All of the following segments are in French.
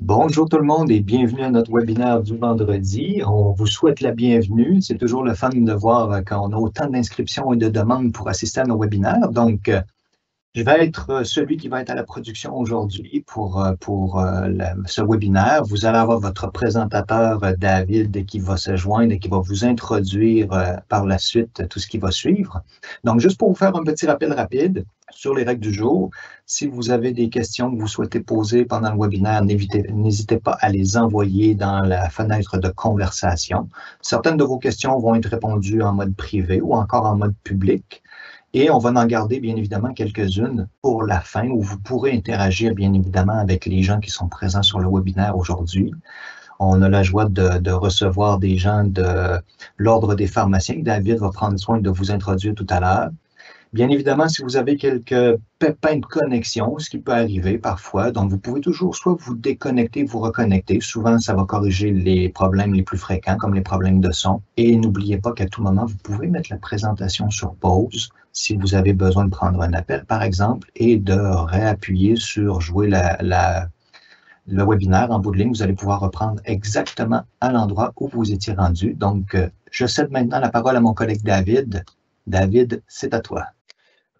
Bonjour tout le monde et bienvenue à notre webinaire du vendredi. On vous souhaite la bienvenue. C'est toujours le fun de voir quand on a autant d'inscriptions et de demandes pour assister à nos webinaires. Donc, je vais être celui qui va être à la production aujourd'hui pour ce webinaire. Vous allez avoir votre présentateur, David, qui va se joindre et qui va vous introduire par la suite tout ce qui va suivre. Donc, juste pour vous faire un petit rappel rapide sur les règles du jour, si vous avez des questions que vous souhaitez poser pendant le webinaire, n'hésitez pas à les envoyer dans la fenêtre de conversation. Certaines de vos questions vont être répondues en mode privé ou encore en mode public. Et on va en garder bien évidemment quelques-unes pour la fin où vous pourrez interagir bien évidemment avec les gens qui sont présents sur le webinaire aujourd'hui. On a la joie de recevoir des gens de l'Ordre des pharmaciens. David va prendre soin de vous introduire tout à l'heure. Bien évidemment, si vous avez quelques pépins de connexion, ce qui peut arriver parfois, donc vous pouvez toujours soit vous déconnecter, vous reconnecter. Souvent, ça va corriger les problèmes les plus fréquents, comme les problèmes de son. Et n'oubliez pas qu'à tout moment, vous pouvez mettre la présentation sur pause si vous avez besoin de prendre un appel, par exemple, et de réappuyer sur jouer le webinaire en bout de ligne. Vous allez pouvoir reprendre exactement à l'endroit où vous étiez rendu. Donc, je cède maintenant la parole à mon collègue David. David, c'est à toi.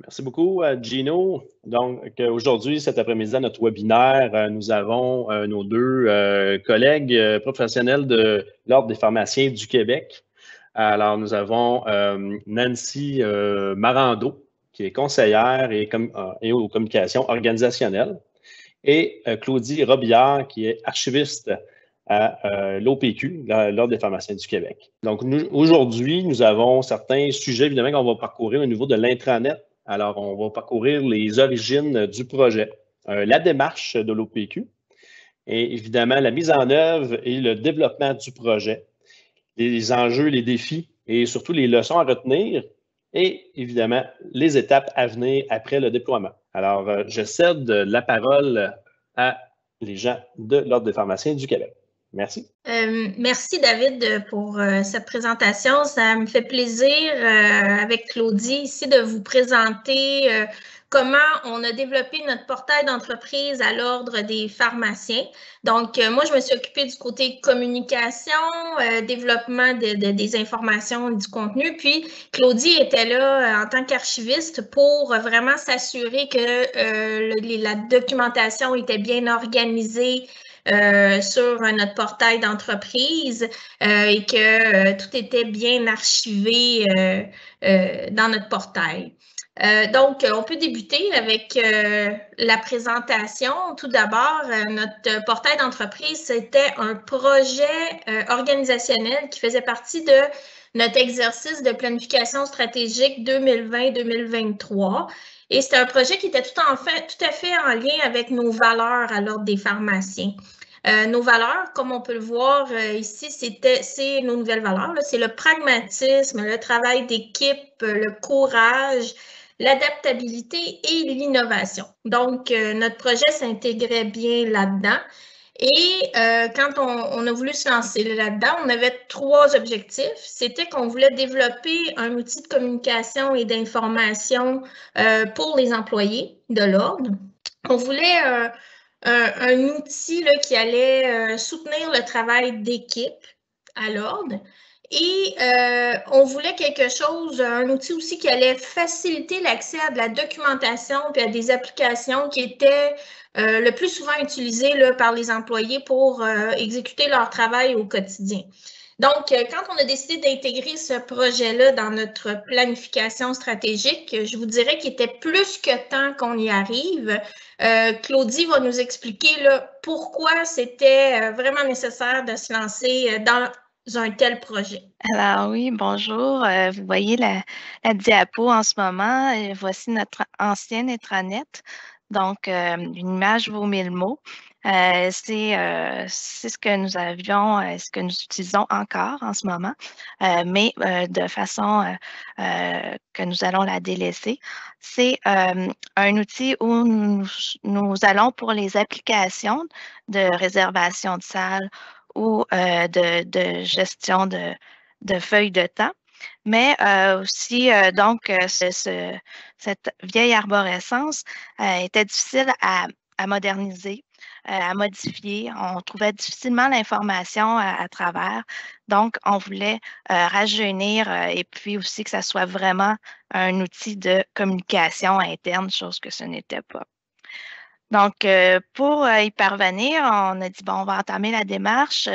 Merci beaucoup, Gino. Donc, aujourd'hui, cet après-midi, à notre webinaire, nous avons nos deux collègues professionnels de l'Ordre des pharmaciens du Québec. Alors, nous avons Nancy Marando, qui est conseillère et aux communications organisationnelles, et Claudie Robillard, qui est archiviste à l'OPQ, l'Ordre des pharmaciens du Québec. Donc, aujourd'hui, nous avons certains sujets, évidemment, qu'on va parcourir au niveau de l'intranet. Alors, on va parcourir les origines du projet, la démarche de l'OPQ et évidemment la mise en œuvre et le développement du projet, les enjeux, les défis et surtout les leçons à retenir et évidemment les étapes à venir après le déploiement. Alors, je cède la parole à les gens de l'Ordre des pharmaciens du Québec. Merci. Merci David pour cette présentation. Ça me fait plaisir avec Claudie ici de vous présenter comment on a développé notre portail d'entreprise à l'Ordre des pharmaciens. Donc, moi, je me suis occupée du côté communication, développement des informations et du contenu. Puis, Claudie était là en tant qu'archiviste pour vraiment s'assurer que la documentation était bien organisée, sur notre portail d'entreprise et que tout était bien archivé dans notre portail. Donc, on peut débuter avec la présentation. Tout d'abord, notre portail d'entreprise, c'était un projet organisationnel qui faisait partie de notre exercice de planification stratégique 2020-2023. Et c'était un projet qui était tout à fait en lien avec nos valeurs à l'Ordre des pharmaciens. Nos valeurs, comme on peut le voir ici, c'est nos nouvelles valeurs. C'est le pragmatisme, le travail d'équipe, le courage, l'adaptabilité et l'innovation. Donc, notre projet s'intégrait bien là-dedans. Et quand on a voulu se lancer là-dedans, on avait 3 objectifs. C'était qu'on voulait développer un outil de communication et d'information pour les employés de l'Ordre. On voulait un outil là, qui allait soutenir le travail d'équipe à l'Ordre. Et on voulait quelque chose, un outil aussi qui allait faciliter l'accès à de la documentation et à des applications qui étaient le plus souvent utilisées là, par les employés pour exécuter leur travail au quotidien. Donc, quand on a décidé d'intégrer ce projet-là dans notre planification stratégique, je vous dirais qu'il était plus que temps qu'on y arrive. Claudie va nous expliquer là, pourquoi c'était vraiment nécessaire de se lancer dans un tel projet. Alors oui, bonjour. Vous voyez la diapo en ce moment. Voici notre ancienne intranet. Donc, une image vaut 1000 mots. C'est ce que nous avions, ce que nous utilisons encore en ce moment, mais de façon que nous allons la délaisser. C'est un outil où nous allons pour les applications de réservation de salles ou de gestion de feuilles de temps. Mais aussi, donc, cette vieille arborescence était difficile à à moderniser, à modifier. On trouvait difficilement l'information à travers. Donc, on voulait rajeunir et puis aussi que ça soit vraiment un outil de communication interne, chose que ce n'était pas. Donc, pour y parvenir, on a dit, bon, on va entamer la démarche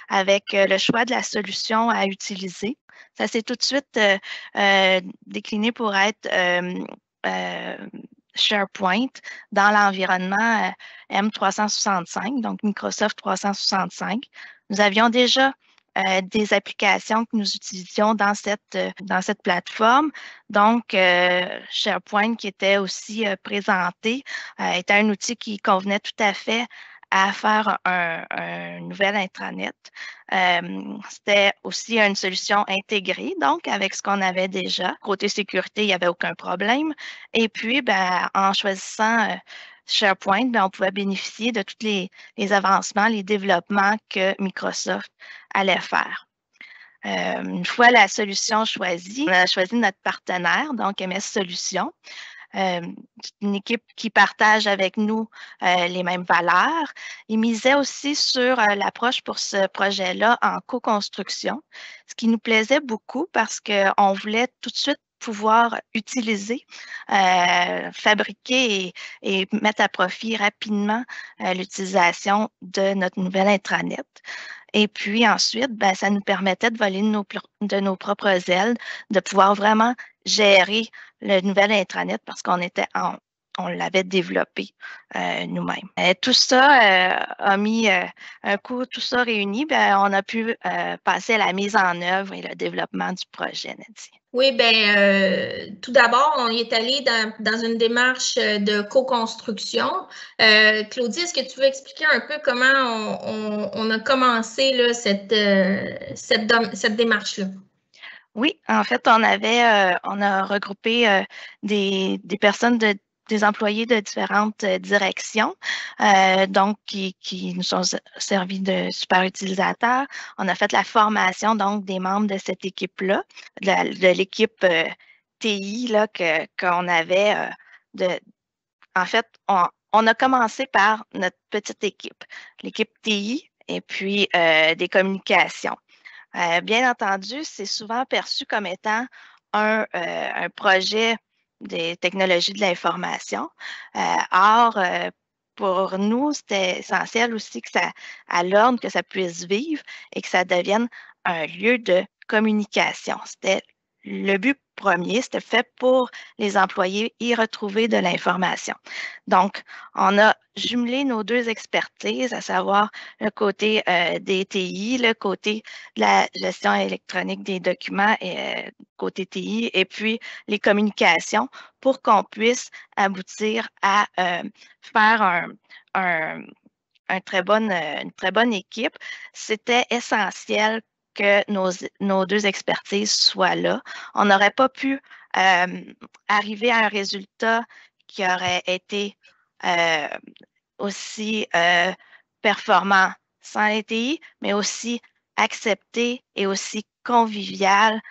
avec le choix de la solution à utiliser. Ça s'est tout de suite décliné pour être SharePoint dans l'environnement M365, donc Microsoft 365. Nous avions déjà des applications que nous utilisions dans cette plateforme. Donc, SharePoint qui était aussi présenté était un outil qui convenait tout à fait à faire un nouvel intranet. C'était aussi une solution intégrée, donc avec ce qu'on avait déjà. Côté sécurité, il n'y avait aucun problème. Et puis, en choisissant SharePoint, on pouvait bénéficier de tous les avancements, les développements que Microsoft allait faire. Une fois la solution choisie, on a choisi notre partenaire, donc MS Solutions. Une équipe qui partage avec nous les mêmes valeurs. Ils misaient aussi sur l'approche pour ce projet-là en co-construction, ce qui nous plaisait beaucoup parce qu'on voulait tout de suite pouvoir utiliser, fabriquer et mettre à profit rapidement l'utilisation de notre nouvelle intranet. Et puis ensuite, ça nous permettait de voler de nos propres ailes, de pouvoir vraiment gérer le nouvel intranet parce qu'on l'avait développé nous-mêmes. Tout ça a mis un coup, tout ça réuni, on a pu passer à la mise en œuvre et le développement du projet, Nadie. Oui, tout d'abord, on est allé dans une démarche de co-construction. Claudie, est-ce que tu veux expliquer un peu comment on a commencé là, cette démarche-là? Oui, en fait, on a regroupé des personnes des employés de différentes directions, donc qui nous sont servis de super utilisateurs. On a fait la formation donc des membres de cette équipe-là, de l'équipe TI là, qu'on avait. En fait, on a commencé par notre petite équipe, l'équipe TI et puis des communications. Bien entendu, c'est souvent perçu comme étant un projet des technologies de l'information. Or, pour nous, c'était essentiel aussi que à l'ordre, que ça puisse vivre et que ça devienne un lieu de communication. C'était le but premier, c'était fait pour les employés y retrouver de l'information. Donc, on a jumelé nos deux expertises, à savoir le côté des TI, le côté de la gestion électronique des documents et côté TI, et puis les communications pour qu'on puisse aboutir à faire une très bonne équipe. C'était essentiel que nos deux expertises soient là. On n'aurait pas pu arriver à un résultat qui aurait été aussi performant sans les TI, mais aussi accepté et aussi convivial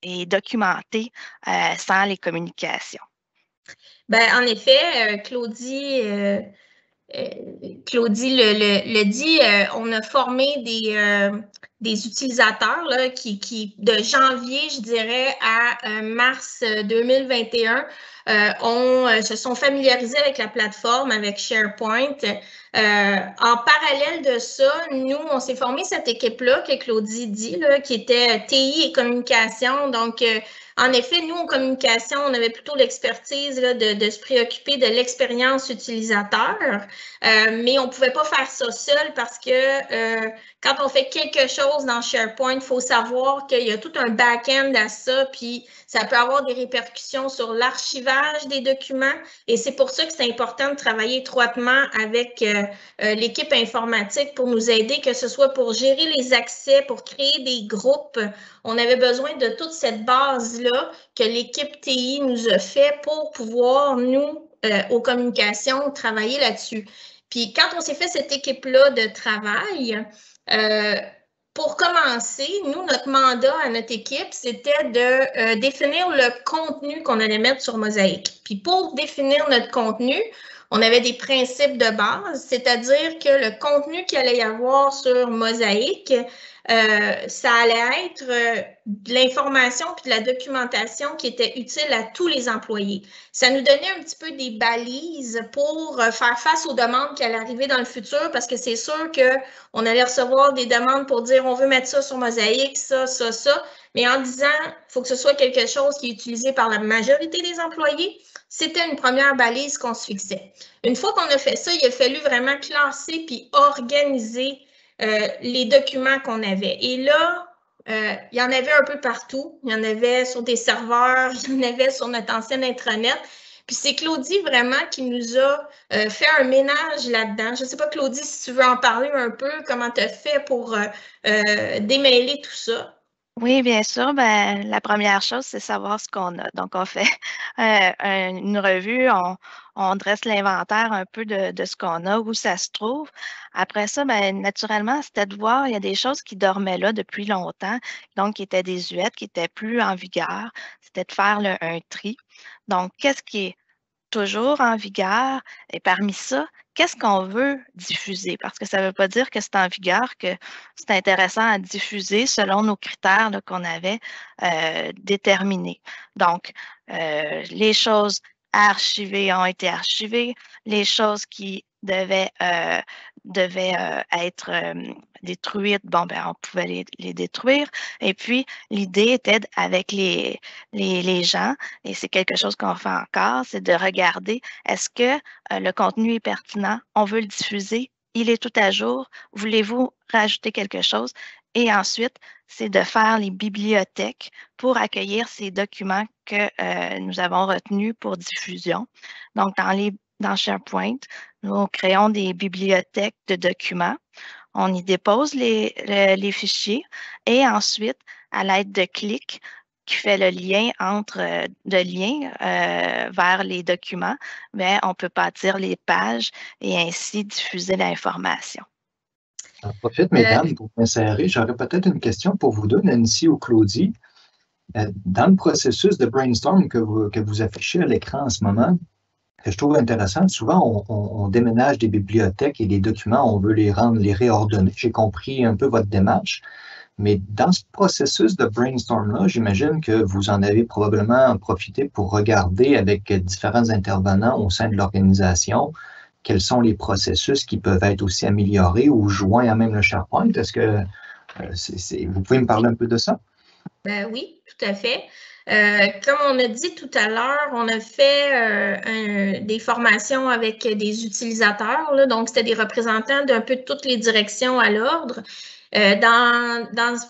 et documenté sans les communications. En effet, Claudie le dit, on a formé des utilisateurs là, qui, de janvier, je dirais, à mars 2021, se sont familiarisés avec la plateforme, avec SharePoint. En parallèle de ça, nous, on s'est formé cette équipe-là que Claudie dit, là, qui était TI et communication. Donc, en effet, nous, en communication, on avait plutôt l'expertise de se préoccuper de l'expérience utilisateur, mais on ne pouvait pas faire ça seul parce que quand on fait quelque chose dans SharePoint, il faut savoir qu'il y a tout un back-end à ça, puis ça peut avoir des répercussions sur l'archivage des documents et c'est pour ça que c'est important de travailler étroitement avec l'équipe informatique pour nous aider, que ce soit pour gérer les accès, pour créer des groupes. On avait besoin de toute cette base-là que l'équipe TI nous a fait pour pouvoir, nous, aux communications, travailler là-dessus. Puis quand on s'est fait cette équipe-là de travail, pour commencer, nous, notre mandat à notre équipe, c'était de définir le contenu qu'on allait mettre sur Mosaïque. Puis pour définir notre contenu, on avait des principes de base, c'est-à-dire que le contenu qu'il allait y avoir sur Mosaïque, ça allait être de l'information puis de la documentation qui était utile à tous les employés. Ça nous donnait un petit peu des balises pour faire face aux demandes qui allaient arriver dans le futur, parce que c'est sûr qu'on allait recevoir des demandes pour dire on veut mettre ça sur Mosaïque, ça, mais en disant il faut que ce soit quelque chose qui est utilisé par la majorité des employés. C'était une première balise qu'on se fixait. Une fois qu'on a fait ça, il a fallu vraiment classer puis organiser les documents qu'on avait. Et là, il y en avait un peu partout. Il y en avait sur des serveurs, il y en avait sur notre ancienne intranet. Puis c'est Claudie vraiment qui nous a fait un ménage là-dedans. Je ne sais pas, Claudie, si tu veux en parler un peu, comment tu as fait pour démêler tout ça. Oui, bien sûr. Ben, la première chose, c'est savoir ce qu'on a. Donc, on fait une revue, on dresse l'inventaire un peu de ce qu'on a, où ça se trouve. Après ça, ben, naturellement, c'était de voir, il y a des choses qui dormaient là depuis longtemps, donc qui étaient désuètes, qui n'étaient plus en vigueur. C'était de faire un tri. Donc, qu'est-ce qui est toujours en vigueur? Et parmi ça, qu'est-ce qu'on veut diffuser? Parce que ça ne veut pas dire que c'est en vigueur, que c'est intéressant à diffuser selon nos critères qu'on avait déterminés. Donc, les choses archivées ont été archivées, les choses qui devaient être détruites, bon, ben, on pouvait les détruire. Et puis, l'idée était avec les gens, et c'est quelque chose qu'on fait encore, c'est de regarder, est-ce que le contenu est pertinent? On veut le diffuser? Il est tout à jour? Voulez-vous rajouter quelque chose? Et ensuite, c'est de faire les bibliothèques pour accueillir ces documents que nous avons retenus pour diffusion. Donc, dans SharePoint, nous créons des bibliothèques de documents. On y dépose les fichiers et ensuite, à l'aide de clics, qui fait le lien vers les documents, mais on peut bâtir les pages et ainsi diffuser l'information. J'en profite, mesdames, pour m'insérer. J'aurais peut-être une question pour vous deux, Nancy ou Claudie. Dans le processus de brainstorm que vous affichez à l'écran en ce moment, que je trouve intéressant, souvent on déménage des bibliothèques et des documents, on veut les réordonner. J'ai compris un peu votre démarche. Mais dans ce processus de brainstorm-là, j'imagine que vous en avez probablement profité pour regarder avec différents intervenants au sein de l'organisation quels sont les processus qui peuvent être aussi améliorés ou joints à même le SharePoint. Est-ce que vous pouvez me parler un peu de ça? Ben oui, tout à fait. Comme on a dit tout à l'heure, on a fait des formations avec des utilisateurs, là, donc c'était des représentants d'un peu de toutes les directions à l'ordre.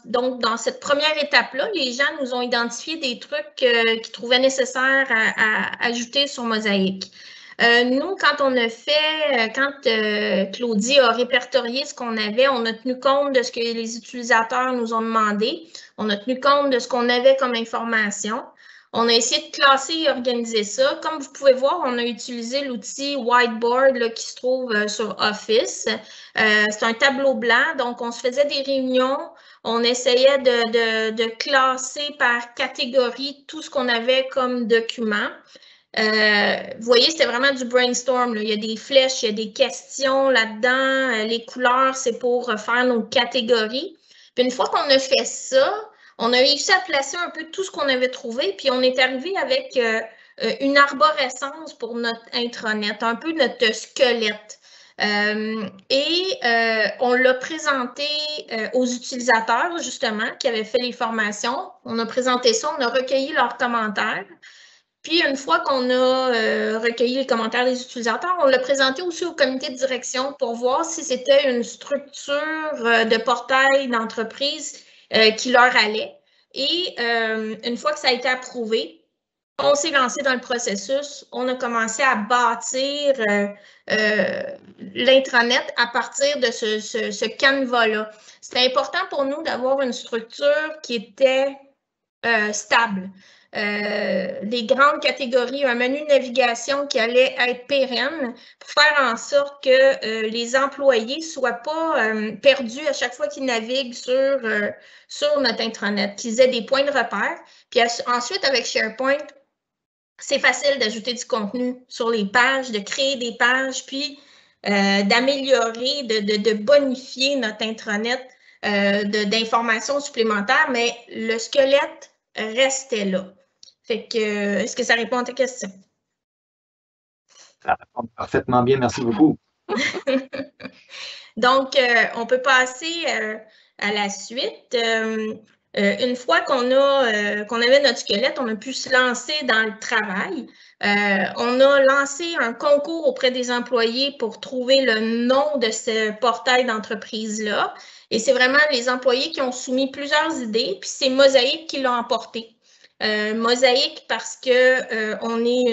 Donc, dans cette première étape-là, les gens nous ont identifié des trucs qu'ils trouvaient nécessaires à ajouter sur Mosaïque. Nous, quand Claudie a répertorié ce qu'on avait, on a tenu compte de ce que les utilisateurs nous ont demandé. On a tenu compte de ce qu'on avait comme information. On a essayé de classer et organiser ça. Comme vous pouvez voir, on a utilisé l'outil Whiteboard là, qui se trouve sur Office. C'est un tableau blanc, donc on se faisait des réunions. On essayait de classer par catégorie tout ce qu'on avait comme document. Vous voyez, c'était vraiment du brainstorm. Là. Il y a des flèches, il y a des questions là-dedans. Les couleurs, c'est pour faire nos catégories. Puis une fois qu'on a fait ça, on a réussi à placer un peu tout ce qu'on avait trouvé. Puis on est arrivé avec une arborescence pour notre intranet, un peu notre squelette. On l'a présenté aux utilisateurs, justement, qui avaient fait les formations. On a présenté ça, on a recueilli leurs commentaires. Puis, une fois qu'on a recueilli les commentaires des utilisateurs, on l'a présenté aussi au comité de direction pour voir si c'était une structure de portail d'entreprise qui leur allait. Et une fois que ça a été approuvé, on s'est lancé dans le processus. On a commencé à bâtir l'intranet à partir de ce canevas-là. C'était important pour nous d'avoir une structure qui était stable. Des grandes catégories, un menu de navigation qui allait être pérenne pour faire en sorte que les employés ne soient pas perdus à chaque fois qu'ils naviguent sur notre intranet, qu'ils aient des points de repère. Puis ensuite, avec SharePoint, c'est facile d'ajouter du contenu sur les pages, de créer des pages, puis d'améliorer, de bonifier notre intranet d'informations supplémentaires, mais le squelette restait là. Fait que, est-ce que ça répond à ta question? Ça répond parfaitement bien, merci beaucoup. Donc, on peut passer à la suite. Une fois qu'on avait notre squelette, on a pu se lancer dans le travail. On a lancé un concours auprès des employés pour trouver le nom de ce portail d'entreprise-là. Et c'est vraiment les employés qui ont soumis plusieurs idées, puis c'est Mosaic qui l'a emporté. Mosaic parce que on est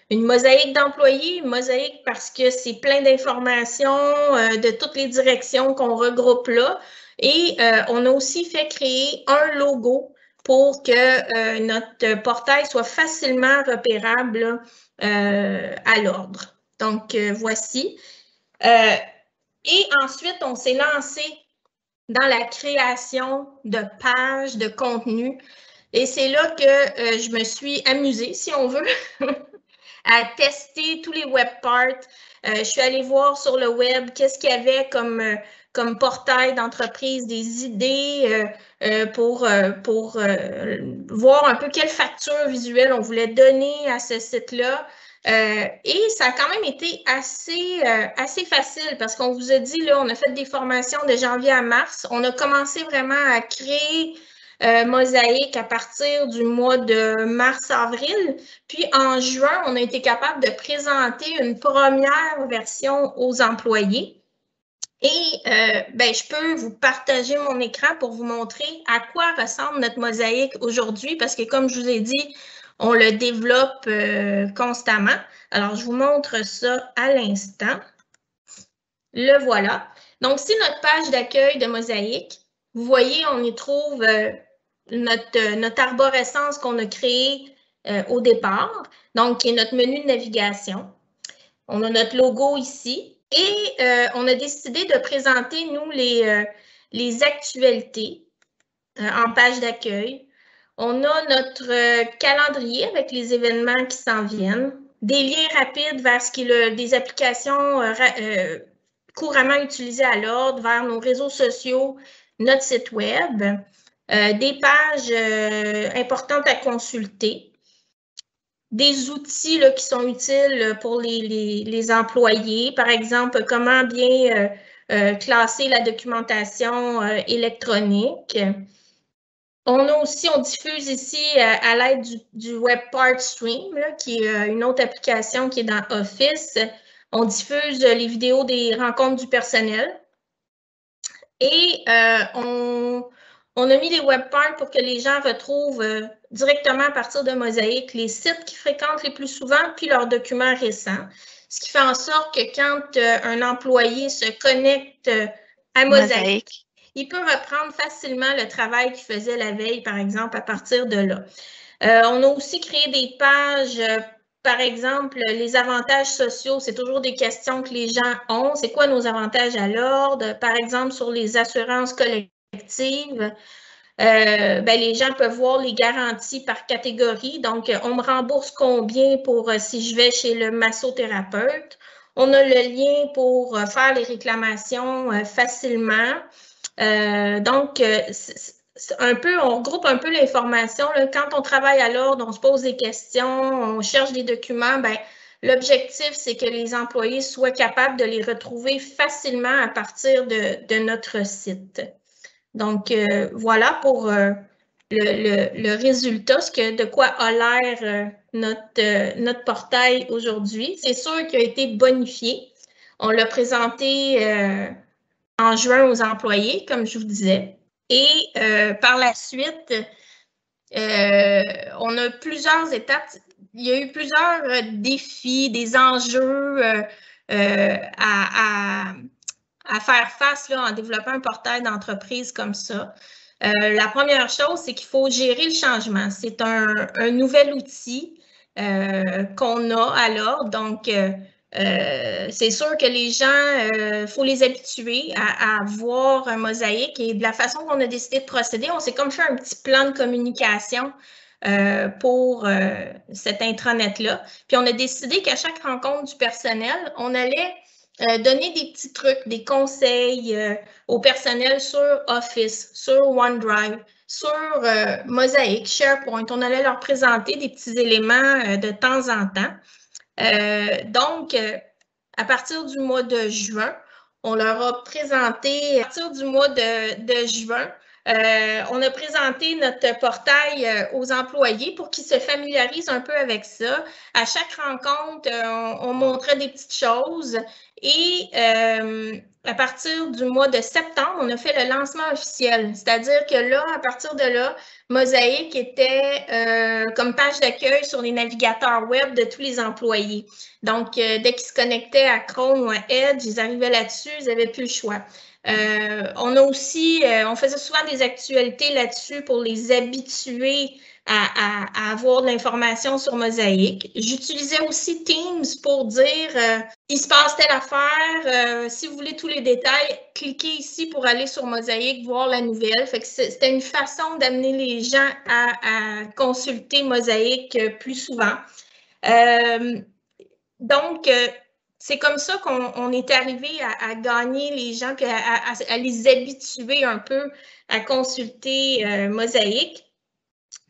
une mosaïque d'employés, mosaïque parce que c'est plein d'informations de toutes les directions qu'on regroupe là. Et on a aussi fait créer un logo pour que notre portail soit facilement repérable à l'ordre. Donc, voici. Et ensuite, on s'est lancé dans la création de pages de contenu. Et c'est là que je me suis amusée, si on veut, à tester tous les web parts. Je suis allée voir sur le web qu'est-ce qu'il y avait comme portail d'entreprise, des idées pour voir un peu quelle facture visuelle on voulait donner à ce site-là. Et ça a quand même été assez facile parce qu'on vous a dit, là, on a fait des formations de janvier à mars. On a commencé vraiment à créer Mosaic à partir du mois de mars-avril. Puis en juin, on a été capable de présenter une première version aux employés. Et je peux vous partager mon écran pour vous montrer à quoi ressemble notre Mosaic aujourd'hui parce que comme je vous ai dit, on le développe constamment. Alors, je vous montre ça à l'instant. Le voilà. Donc, c'est notre page d'accueil de Mosaic. Vous voyez, on y trouve notre arborescence qu'on a créée au départ, donc qui est notre menu de navigation. On a notre logo ici et on a décidé de présenter, nous, les actualités en page d'accueil. On a notre calendrier avec les événements qui s'en viennent, des liens rapides vers ce qui est des applications couramment utilisées à l'ordre, vers nos réseaux sociaux, notre site web, des pages importantes à consulter, des outils là, qui sont utiles pour les employés, par exemple, comment bien classer la documentation électronique. On diffuse ici à l'aide du Web Part Stream, là, qui est une autre application qui est dans Office. On diffuse les vidéos des rencontres du personnel. Et on a mis les web parts pour que les gens retrouvent directement à partir de Mosaic les sites qu'ils fréquentent les plus souvent, puis leurs documents récents. Ce qui fait en sorte que quand un employé se connecte à Mosaic, il peut reprendre facilement le travail qu'il faisait la veille, par exemple, à partir de là. On a aussi créé des pages, par exemple, les avantages sociaux, c'est toujours des questions que les gens ont. C'est quoi nos avantages à l'ordre? Par exemple, sur les assurances collectives, les gens peuvent voir les garanties par catégorie. Donc, on me rembourse combien pour si je vais chez le massothérapeute? On a le lien pour faire les réclamations facilement. Donc, on regroupe un peu l'information. Quand on travaille à l'ordre, on se pose des questions, on cherche des documents. L'objectif, c'est que les employés soient capables de les retrouver facilement à partir de notre site. Donc, voilà pour le résultat, de quoi a l'air notre portail aujourd'hui. C'est sûr qu'il a été bonifié. On l'a présenté en juin aux employés, comme je vous disais. Et par la suite, on a plusieurs étapes. Il y a eu plusieurs défis, des enjeux à faire face là, en développant un portail d'entreprise comme ça. La première chose, c'est qu'il faut gérer le changement. C'est un nouvel outil qu'on a à l'ordre. Donc, c'est sûr que les gens, faut les habituer à voir un Mosaic et de la façon qu'on a décidé de procéder, on s'est comme fait un petit plan de communication pour cette intranet-là. Puis on a décidé qu'à chaque rencontre du personnel, on allait donner des petits trucs, des conseils au personnel sur Office, sur OneDrive, sur Mosaic, SharePoint. On allait leur présenter des petits éléments de temps en temps. Donc, à partir du mois de juin, on leur a présenté, à partir du mois de juin, on a présenté notre portail aux employés pour qu'ils se familiarisent un peu avec ça. À chaque rencontre, on montrait des petites choses et à partir du mois de septembre, on a fait le lancement officiel. C'est-à-dire que là, à partir de là, Mosaic était comme page d'accueil sur les navigateurs web de tous les employés. Donc, dès qu'ils se connectaient à Chrome ou à Edge, ils arrivaient là-dessus, ils n'avaient plus le choix. On a aussi, on faisait souvent des actualités là-dessus pour les habituer à avoir de l'information sur Mosaic. J'utilisais aussi Teams pour dire il se passe telle affaire. Si vous voulez tous les détails, cliquez ici pour aller sur Mosaic, voir la nouvelle. Fait que c'était une façon d'amener les gens à consulter Mosaic plus souvent. Donc, c'est comme ça qu'on est arrivé à gagner les gens puis à les habituer un peu à consulter Mosaic.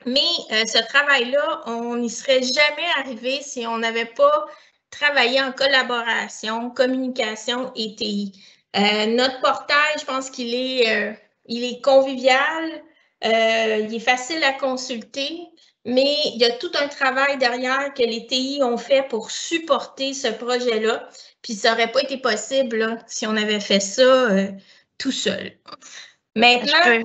Mais ce travail-là, on n'y serait jamais arrivé si on n'avait pas travaillé en collaboration, communication et TI. Notre portail, je pense qu'il est convivial, il est facile à consulter, mais il y a tout un travail derrière que les TI ont fait pour supporter ce projet-là. Puis ça n'aurait pas été possible là, si on avait fait ça tout seul. Maintenant,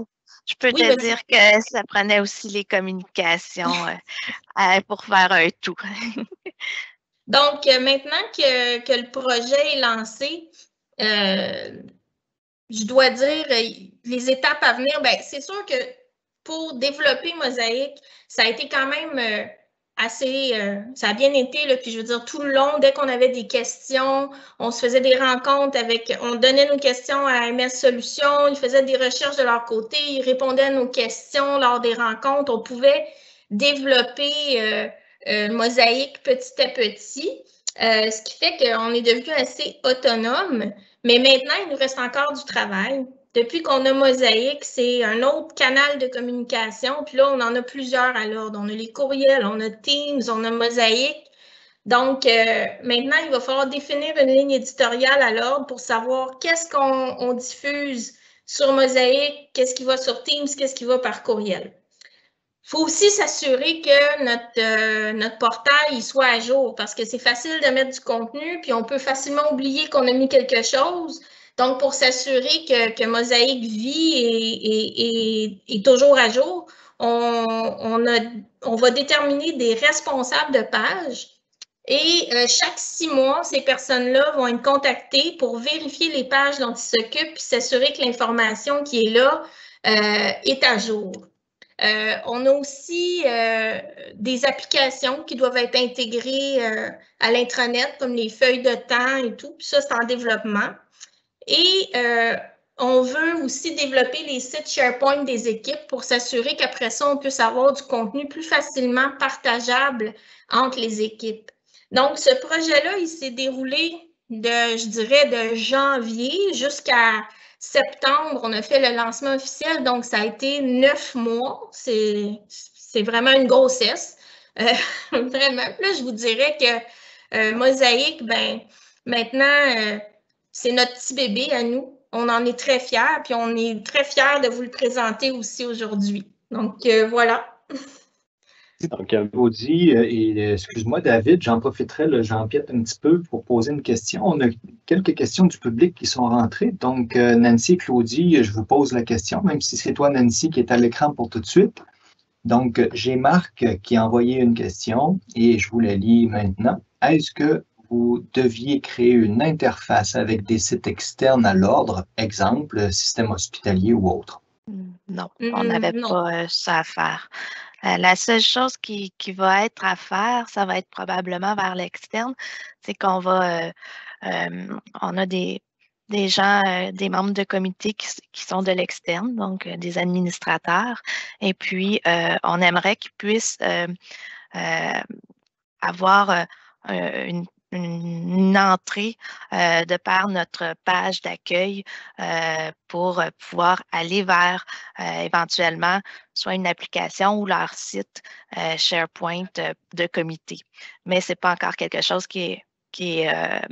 je peux te dire que ça prenait aussi les communications pour faire un tout. Donc, maintenant que le projet est lancé, je dois dire, les étapes à venir, bien, c'est sûr que pour développer Mosaic, ça a été quand même assez, ça a bien été, là, puis je veux dire, tout le long, dès qu'on avait des questions, on se faisait des rencontres on donnait nos questions à MS Solutions, ils faisaient des recherches de leur côté, ils répondaient à nos questions lors des rencontres, on pouvait développer Mosaic petit à petit, ce qui fait qu'on est devenu assez autonome, mais maintenant, il nous reste encore du travail. Depuis qu'on a Mosaic, c'est un autre canal de communication. Puis là, on en a plusieurs à l'ordre. On a les courriels, on a Teams, on a Mosaic. Donc, maintenant, il va falloir définir une ligne éditoriale à l'ordre pour savoir qu'est-ce qu'on diffuse sur Mosaic, qu'est-ce qui va sur Teams, qu'est-ce qui va par courriel. Il faut aussi s'assurer que notre portail soit à jour parce que c'est facile de mettre du contenu, puis on peut facilement oublier qu'on a mis quelque chose. Donc, pour s'assurer que Mosaic vit et est toujours à jour, on va déterminer des responsables de page et chaque 6 mois, ces personnes-là vont être contactées pour vérifier les pages dont ils s'occupent et s'assurer que l'information qui est là est à jour. On a aussi des applications qui doivent être intégrées à l'intranet, comme les feuilles de temps et tout. Puis ça, c'est en développement. Et on veut aussi développer les sites SharePoint des équipes pour s'assurer qu'après ça, on puisse avoir du contenu plus facilement partageable entre les équipes. Donc, ce projet-là, il s'est déroulé je dirais, de janvier jusqu'à septembre. On a fait le lancement officiel, donc ça a été 9 mois. C'est vraiment une grossesse. Vraiment. Là, je vous dirais que Mosaic, ben maintenant, c'est notre petit bébé à nous. On en est très fiers, puis on est très fiers de vous le présenter aussi aujourd'hui. Donc, voilà. Donc, Claudie, et excuse-moi, David, j'en profiterai, j'empiète un petit peu pour poser une question. On a quelques questions du public qui sont rentrées. Donc, Nancy et Claudie, je vous pose la question, même si c'est toi, Nancy, qui est à l'écran pour tout de suite. Donc, j'ai Marc qui a envoyé une question et je vous la lis maintenant. Est-ce que vous deviez créer une interface avec des sites externes à l'ordre, exemple, système hospitalier ou autre? Non, on n'avait pas ça à faire. La seule chose qui va être à faire, ça va être probablement vers l'externe, c'est qu'on va, on a des des gens, des membres de comité qui sont de l'externe, donc des administrateurs. Et puis, on aimerait qu'ils puissent avoir une entrée de par notre page d'accueil pour pouvoir aller vers éventuellement soit une application ou leur site SharePoint de comité. Mais ce n'est pas encore quelque chose qui est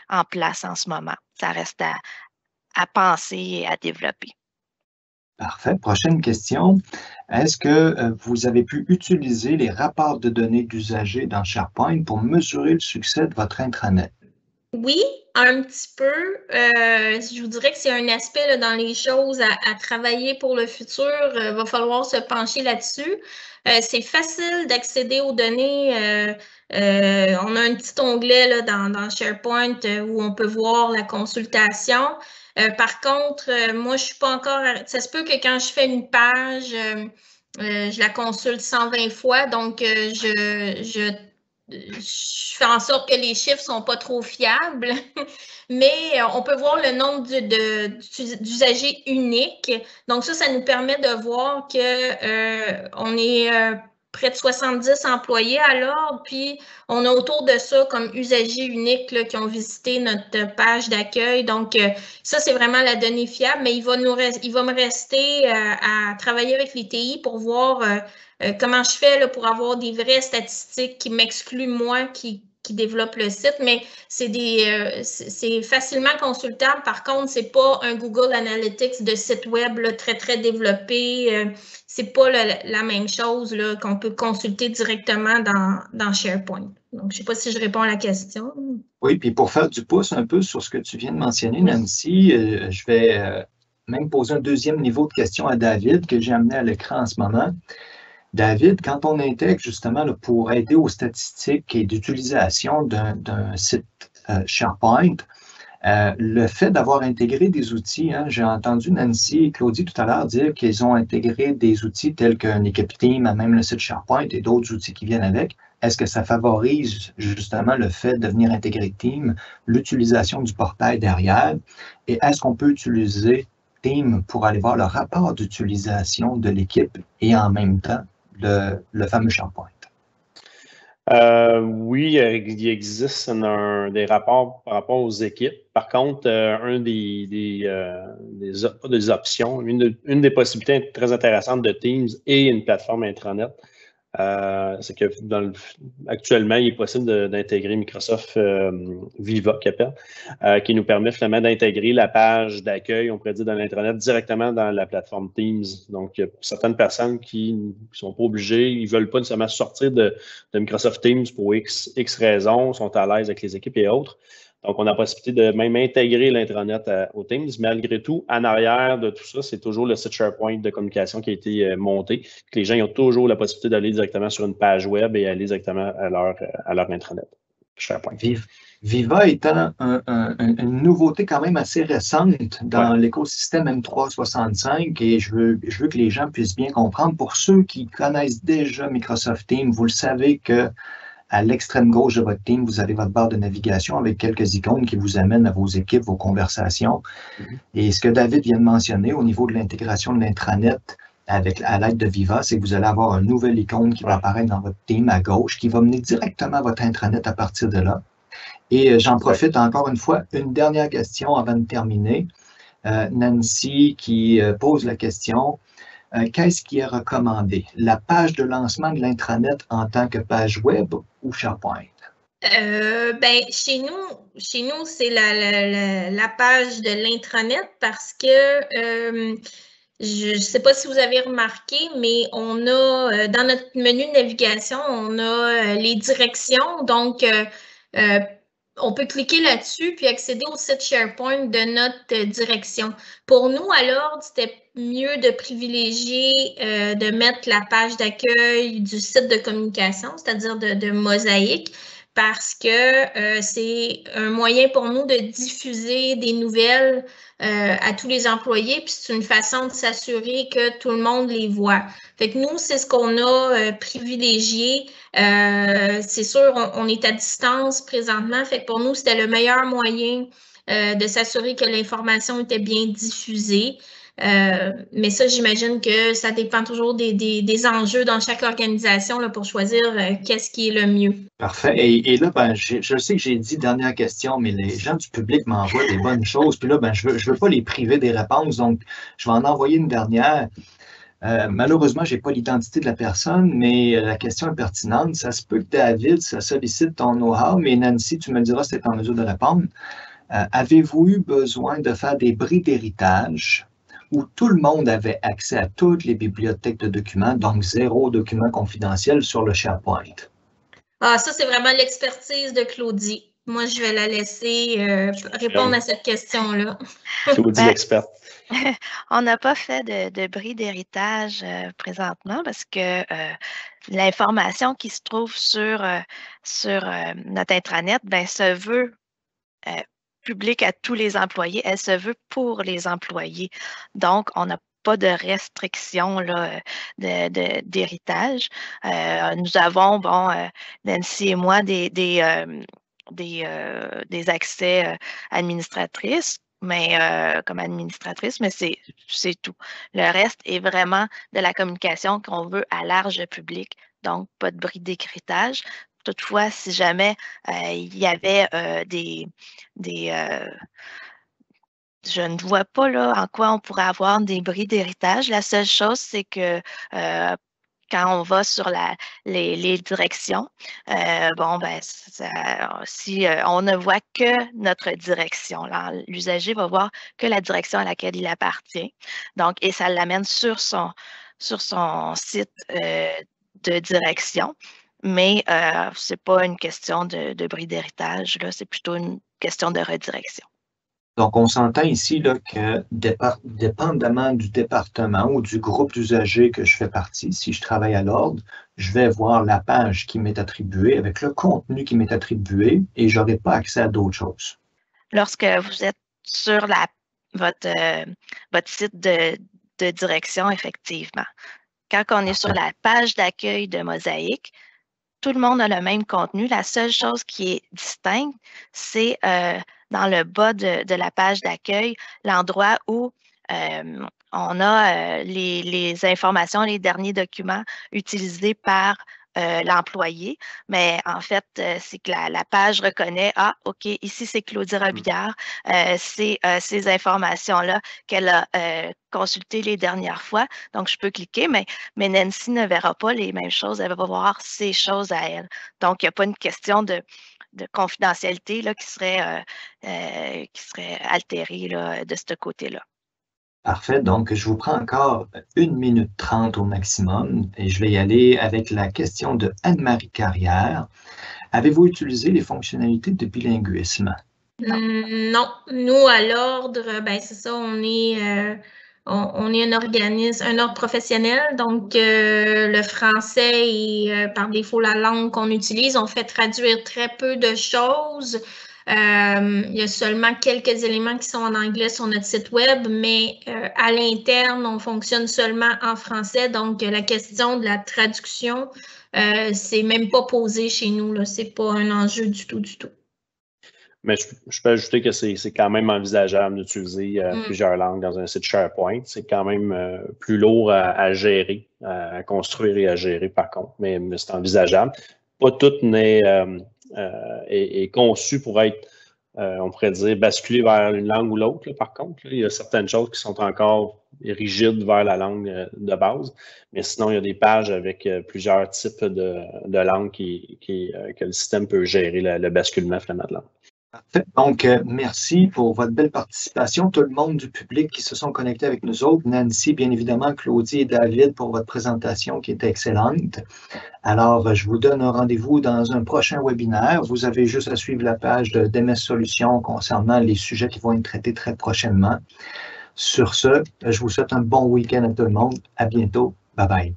en place en ce moment. Ça reste à penser et à développer. Parfait. Prochaine question. Est-ce que vous avez pu utiliser les rapports de données d'usagers dans SharePoint pour mesurer le succès de votre intranet? Oui, un petit peu. Je vous dirais que c'est un aspect là, dans les choses à travailler pour le futur. Il va falloir se pencher là-dessus. C'est facile d'accéder aux données. On a un petit onglet là, dans SharePoint où on peut voir la consultation. Par contre, moi, je ne suis pas encore... Ça se peut que quand je fais une page, je la consulte 120 fois. Donc, je fais en sorte que les chiffres ne sont pas trop fiables, mais on peut voir le nombre d'usagers uniques. Donc, ça nous permet de voir qu'on est près de 70 employés à l'ordre, puis on a autour de ça comme usagers uniques là, qui ont visité notre page d'accueil. Donc, ça, c'est vraiment la donnée fiable, mais il va me rester à travailler avec les TI pour voir comment je fais là, pour avoir des vraies statistiques qui m'excluent moi qui développe le site, mais c'est facilement consultable. Par contre, c'est pas un Google Analytics de site web là, très, très développé. C'est pas la même chose qu'on peut consulter directement dans SharePoint. Donc, je sais pas si je réponds à la question. Oui, puis pour faire du pouce un peu sur ce que tu viens de mentionner, Nancy, je vais même poser un deuxième niveau de question à David que j'ai amené à l'écran en ce moment. David, quand on intègre justement là, pour aider aux statistiques et d'utilisation d'un site SharePoint, le fait d'avoir intégré des outils, hein, j'ai entendu Nancy et Claudie tout à l'heure dire qu'ils ont intégré des outils tels qu'un équipe Team à même le site SharePoint et d'autres outils qui viennent avec. Est-ce que ça favorise justement le fait de venir intégrer Team, l'utilisation du portail derrière? Et est-ce qu'on peut utiliser Team pour aller voir le rapport d'utilisation de l'équipe et en même temps le fameux SharePoint? Oui, il existe des rapports par rapport aux équipes. Par contre, des options, une des possibilités très intéressantes de Teams et une plateforme intranet, c'est que actuellement, il est possible d'intégrer Microsoft Viva, qui nous permet finalement d'intégrer la page d'accueil, on pourrait dire, dans l'intranet directement dans la plateforme Teams. Donc, il y a certaines personnes qui ne sont pas obligées, ils ne veulent pas nécessairement sortir de Microsoft Teams pour X raisons, sont à l'aise avec les équipes et autres. Donc, on a la possibilité de même intégrer l'intranet au Teams. Malgré tout, en arrière de tout ça, c'est toujours le site SharePoint de communication qui a été monté. Les gens ont toujours la possibilité d'aller directement sur une page web et aller directement à leur intranet SharePoint. Viva étant une nouveauté quand même assez récente dans l'écosystème M365 et je veux que les gens puissent bien comprendre. Pour ceux qui connaissent déjà Microsoft Teams, vous le savez que à l'extrême gauche de votre team, vous avez votre barre de navigation avec quelques icônes qui vous amènent à vos équipes, vos conversations. Et ce que David vient de mentionner au niveau de l'intégration de l'intranet à l'aide de Viva, c'est que vous allez avoir un nouvel icône qui va apparaître dans votre team à gauche, qui va mener directement à votre intranet à partir de là. Et j'en profite encore une fois, une dernière question avant de terminer. Nancy qui pose la question. Qu'est-ce qui est recommandé? La page de lancement de l'intranet en tant que page web ou SharePoint? Chez nous, c'est la page de l'intranet parce que je ne sais pas si vous avez remarqué, mais on a dans notre menu de navigation, on a les directions. Donc, on peut cliquer là-dessus puis accéder au site SharePoint de notre direction. Pour nous, à l'ordre, c'était mieux de privilégier de mettre la page d'accueil du site de communication, c'est-à-dire de Mosaïque, parce que c'est un moyen pour nous de diffuser des nouvelles à tous les employés, puis c'est une façon de s'assurer que tout le monde les voit. Fait que nous, c'est ce qu'on a privilégié. C'est sûr, on est à distance présentement, fait que pour nous, c'était le meilleur moyen de s'assurer que l'information était bien diffusée. Mais ça, j'imagine que ça dépend toujours des enjeux dans chaque organisation là, pour choisir qu'est-ce qui est le mieux. Parfait. Et là, ben, je sais que j'ai dit dernière question, mais les gens du public m'envoient des bonnes choses. Puis là, ben, je veux pas les priver des réponses, donc je vais en envoyer une dernière. Malheureusement, je n'ai pas l'identité de la personne, mais la question est pertinente. Ça se peut que David, ça sollicite ton know-how, mais Nancy, tu me diras si tu es en mesure de répondre. Avez-vous eu besoin de faire des bris d'héritage où tout le monde avait accès à toutes les bibliothèques de documents, donc 0 document confidentiel sur le SharePoint? Ah, ça, c'est vraiment l'expertise de Claudie. Moi, je vais la laisser répondre à cette question-là. Claudie, l'experte. On n'a pas fait de bris d'héritage présentement parce que l'information qui se trouve sur notre intranet se veut publique à tous les employés. Elle se veut pour les employés. Donc, on n'a pas de restriction d'héritage. Nous avons, Nancy et moi, des accès administratrices, mais comme administratrice, mais c'est tout. Le reste est vraiment de la communication qu'on veut à large public, donc pas de bris d'héritage. Toutefois, si jamais il y avait je ne vois pas là en quoi on pourrait avoir des bris d'héritage. La seule chose, c'est que quand on va sur les directions, si on ne voit que notre direction, l'usager va voir que la direction à laquelle il appartient. Donc, et ça l'amène sur son site de direction. Mais ce n'est pas une question de bris d'héritage, c'est plutôt une question de redirection. Donc, on s'entend ici là, que dépendamment du département ou du groupe d'usagers que je fais partie, si je travaille à l'ordre, je vais voir la page qui m'est attribuée avec le contenu qui m'est attribué et je n'aurai pas accès à d'autres choses. Lorsque vous êtes sur votre site de direction, effectivement, quand on est sur la page d'accueil de Mosaïque, tout le monde a le même contenu. La seule chose qui est distincte, c'est dans le bas de la page d'accueil, l'endroit où on a les informations, les derniers documents utilisés par l'employé. Mais en fait, c'est que la page reconnaît, OK, ici c'est Claudie Robillard, c'est ces informations-là qu'elle a consultées les dernières fois. Donc, je peux cliquer, mais Nancy ne verra pas les mêmes choses. Elle va voir ces choses à elle. Donc, il n'y a pas une question de confidentialité là, qui serait altérée là, de ce côté-là. Parfait. Donc, je vous prends encore 1 minute 30 au maximum et je vais y aller avec la question de Anne-Marie Carrière. Avez-vous utilisé les fonctionnalités de bilinguisme? Non. Nous, à l'ordre, c'est ça, on est un organisme, un ordre professionnel, donc le français est par défaut la langue qu'on utilise. On fait traduire très peu de choses. Il y a seulement quelques éléments qui sont en anglais sur notre site web, mais à l'interne, on fonctionne seulement en français. Donc, la question de la traduction, c'est même pas posé chez nous. Ce n'est pas un enjeu du tout. Mais je peux ajouter que c'est quand même envisageable d'utiliser plusieurs langues dans un site SharePoint. C'est quand même plus lourd à gérer, à construire et à gérer par contre, mais c'est envisageable. Pas tout est conçu pour être, on pourrait dire, basculé vers une langue ou l'autre. Par contre, il y a certaines choses qui sont encore rigides vers la langue de base, mais sinon, il y a des pages avec plusieurs types de langues que le système peut gérer le basculement finalement de langue. Donc, merci pour votre belle participation. Tout le monde du public qui se sont connectés avec nous autres. Nancy, bien évidemment, Claudie et David pour votre présentation qui était excellente. Alors, je vous donne un rendez-vous dans un prochain webinaire. Vous avez juste à suivre la page de DMS Solutions concernant les sujets qui vont être traités très prochainement. Sur ce, je vous souhaite un bon week-end à tout le monde. À bientôt. Bye bye.